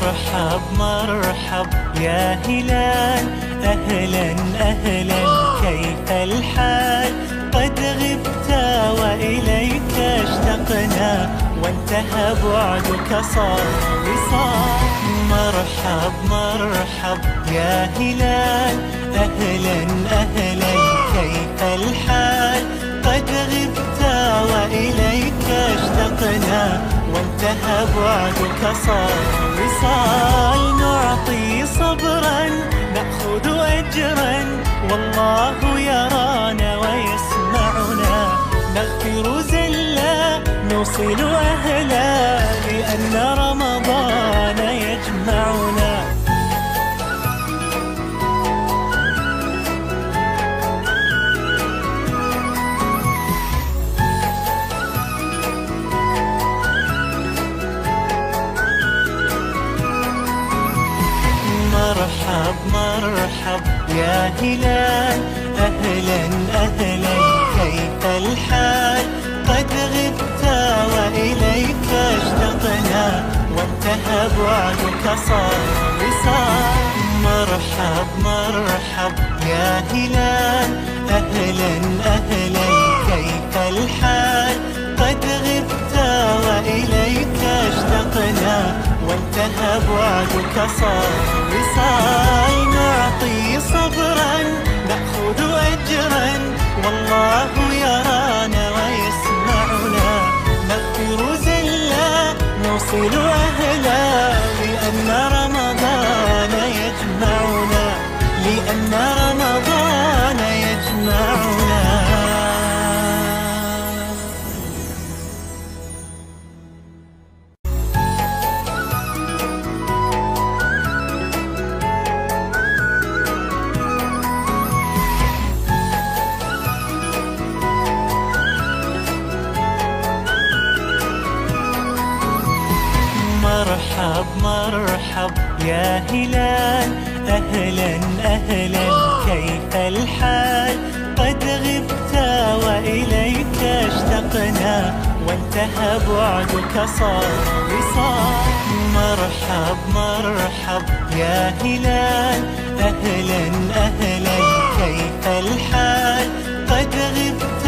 مرحب مرحب يا هلال، أهلا أهلا كيف الحال؟ قد غبت وإليك اشتقنا، وانتهى بعدك صار وصال. مرحب مرحب يا هلال، أهلا أهلا كيف الحال؟ قد غبت وإليك اشتقنا، وانتهى بعدك صار وصال. نعطي صبرا نأخذ أجرا، والله يرانا ويسمعنا. نغفر زلا نوصل أهلا، لأن رمضان يجمعنا. مرحب مرحب يا هلال، أهلا أهلا كيف الحال؟ قد غبت وإليك اشتقنا، وانتهى بعدك صار وصال. مرحب مرحب يا هلال، أهلا أهلا كيف الحال؟ قد غبت وإليك اشتقنا، وانتهى بعدك صار وصال. نعطي صبرا نأخذ أجرا، والله يرانا ويسمعنا. نغفر زلا نوصل أهلا، لأن رمضان يجمعنا، لأن رمضان يجمعنا. مرحب مرحب يا هلال، أهلا أهلا كيف الحال؟ قد غبت وإليك اشتقنا، وانتهى بعدك صار وصال. مرحب مرحب يا هلال، أهلا أهلا كيف الحال؟ قد غبت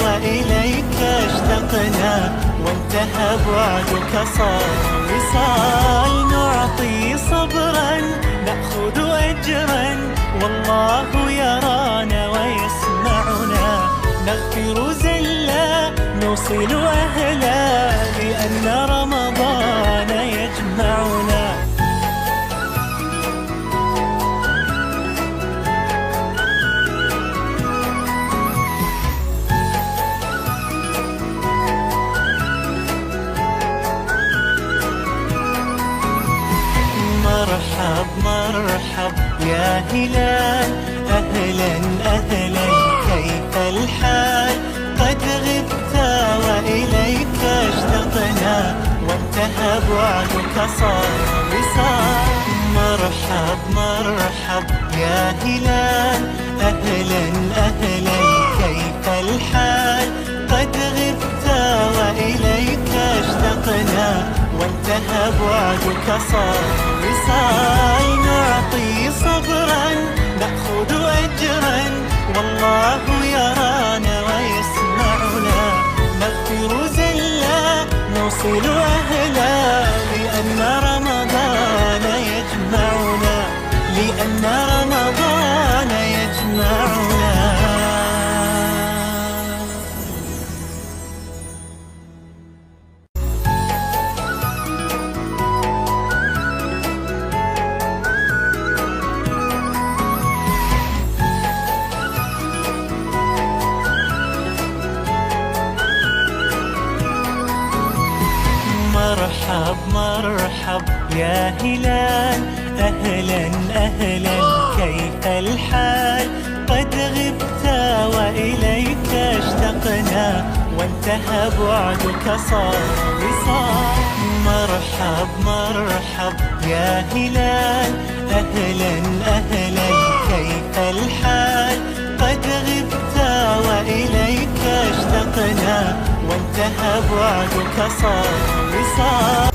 وإليك اشتقنا، وانتهى بعدك صار وصال. نعطي صبرا نأخذ أجرا، والله يرانا ويسمعنا. نغفر زلا نوصل أهلا، لأن رمضان يجمعنا. مرحب مرحب يا هلال، أهلا أهلا كيف الحال؟ قد غبت وإليك اشتقنا، وانتهى بعدك صار وصال. مرحب مرحب يا هلال، أهلا أهلا كيف الحال؟ قد غبت وإليك اشتقنا، وانتهى بعدك صار وصال. نعطي صبرا نأخذ أجرا، والله يرانا ويسمعنا. نغفر زلا نوصل أهلا، لأن رمضان يجمعنا، لأن رمضان يجمعنا. مرحب مرحب يا هلال، أهلا أهلا كيف الحال؟ قد غبت وإليك اشتقنا، وانتهى بعدك صار وصال. مرحب مرحب يا هلال، أهلا أهلا كيف الحال؟ قد غبت وإليك اشتقنا، وانتهى بعدك صار وصال.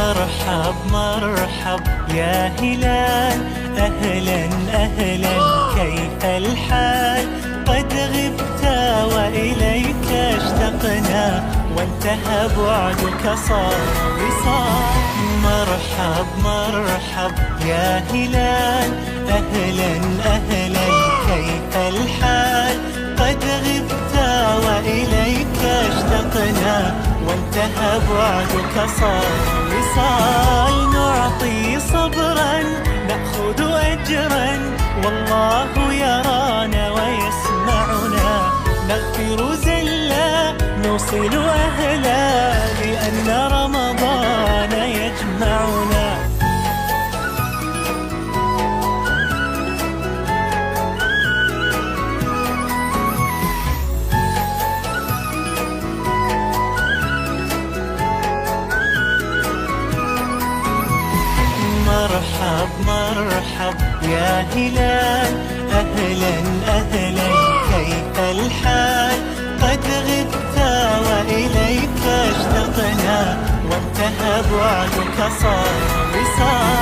مرحب مرحب يا هلال، أهلا أهلا كيف الحال؟ قد غبت وإليك اشتقنا، وانتهى بعدك صار وصال. مرحب مرحب يا هلال، أهلا أهلا كيف الحال؟ قد غبت وإليك اشتقنا، وانتهى بعدك صار وصال. نعطي صبرا نأخذ أجرا، والله يرانا ويسمعنا. نغفر زلا نوصل أهلا، لأن رمضان يجمعنا. مرحب مرحب يا هلال، أهلا أهلا كيف الحال؟ قد غبت وإليك اشتقنا، وانتهى بعدك صار وصال.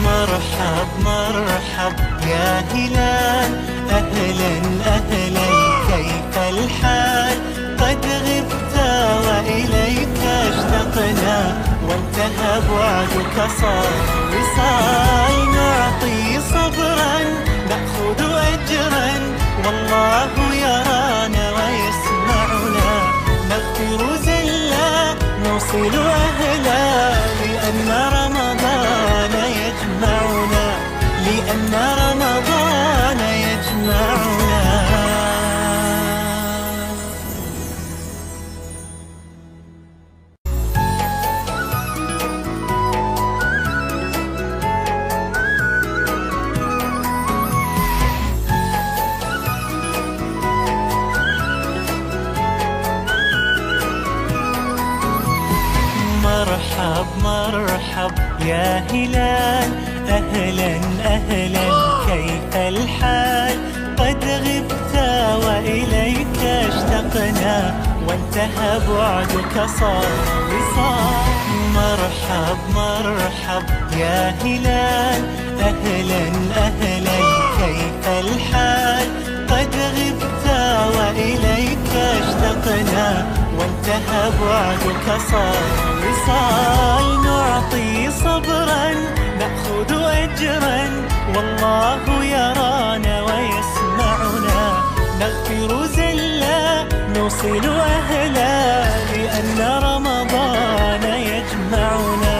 مرحب مرحب يا هلال، أهلا أهلا كيف الحال؟ قد غبت وإليك اشتقنا، وانتهى بعدك صار وصال. نعطي صبرا نأخذ أجرا، والله يرانا ويسمعنا. نغفر زلا نوصل أهلا، لأن رمضان يجمعنا، لأن رمضان يجمعنا. مرحب مرحب يا هلال، أهلا أهلا كيف الحال؟ قد غبت وإليك اشتقنا، وانتهى بعدك صار وصال. مرحب مرحب يا هلال، أهلا أهلا كيف الحال؟ قد غبت وإليك اشتقنا، وانتهى بعدك صار وصال. نعطي صبرا نأخذ أجرا، والله يرانا ويسمعنا. نغفر زلا نوصل أهلا، لأن رمضان يجمعنا.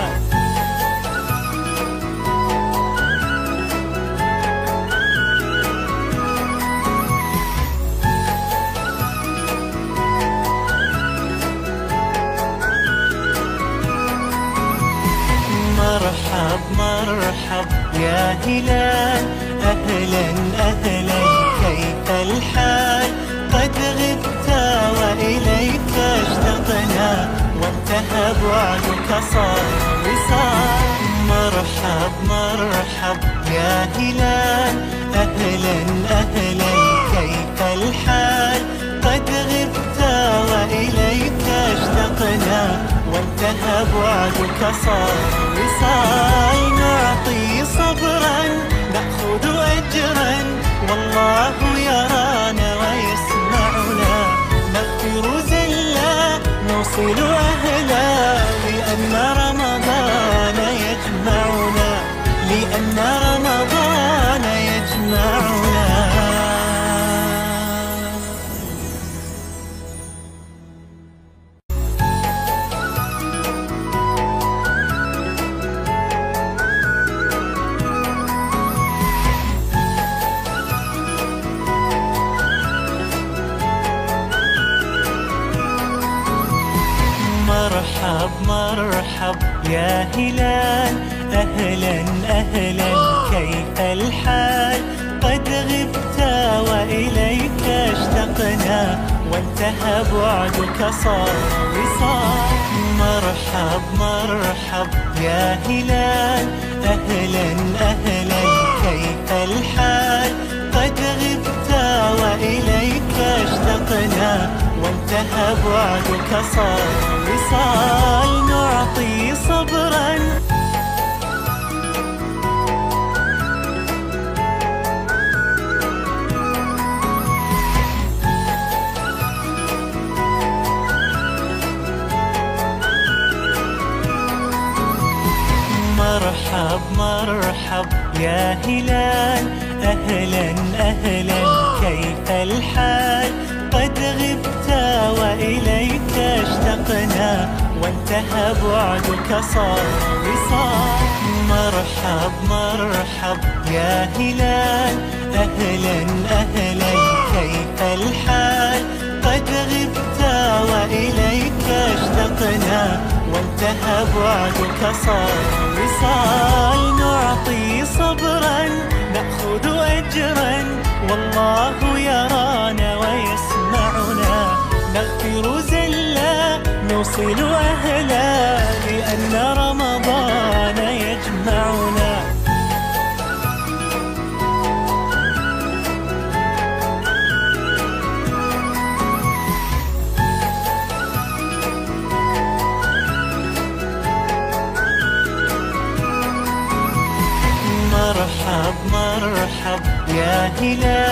مرحب مرحب يا هلال، أهلا أهلا كيف الحال؟ قد غبت وإليك اشتقنا، وانتهى بعدك صار وصال. مرحب مرحب يا هلال، أهلا أهلا كيف الحال؟ قد غبت وإليك اشتقنا، وانتهى بعدك صار وصال. نعطي صبرا نأخذ أجرا، والله يرانا ويسمعنا. نغفر زلا نوصل أهلا، لأن رمضان يجمعنا، لأن رمضان يجمعنا. مرحب مرحب يا هلال، أهلا أهلا كيف الحال؟ قد غبت وإليك اشتقنا، وانتهى بعدك صار وصال. مرحب مرحب يا هلال، أهلا أهلا كيف الحال؟ قد غبت وإليك اشتقنا، وانتهى بعدك صار وصال. نعطي صبرا مرحب مرحب يا هلال، أهلا أهلا كيف الحال؟ قد غبت وإليك اشتقنا، وانتهى بعدك صار وصال. مرحب مرحب يا هلال، أهلا أهلا كيف الحال؟ قد غبت وإليك اشتقنا، وانتهى بعدك صار وصال. نعطي صبرا نأخذ أجرا، والله يرانا ويسمعنا. نغفر زلا نوصل أهلا، لأن رمضان يجمعنا. مرحب مرحب يا هلال،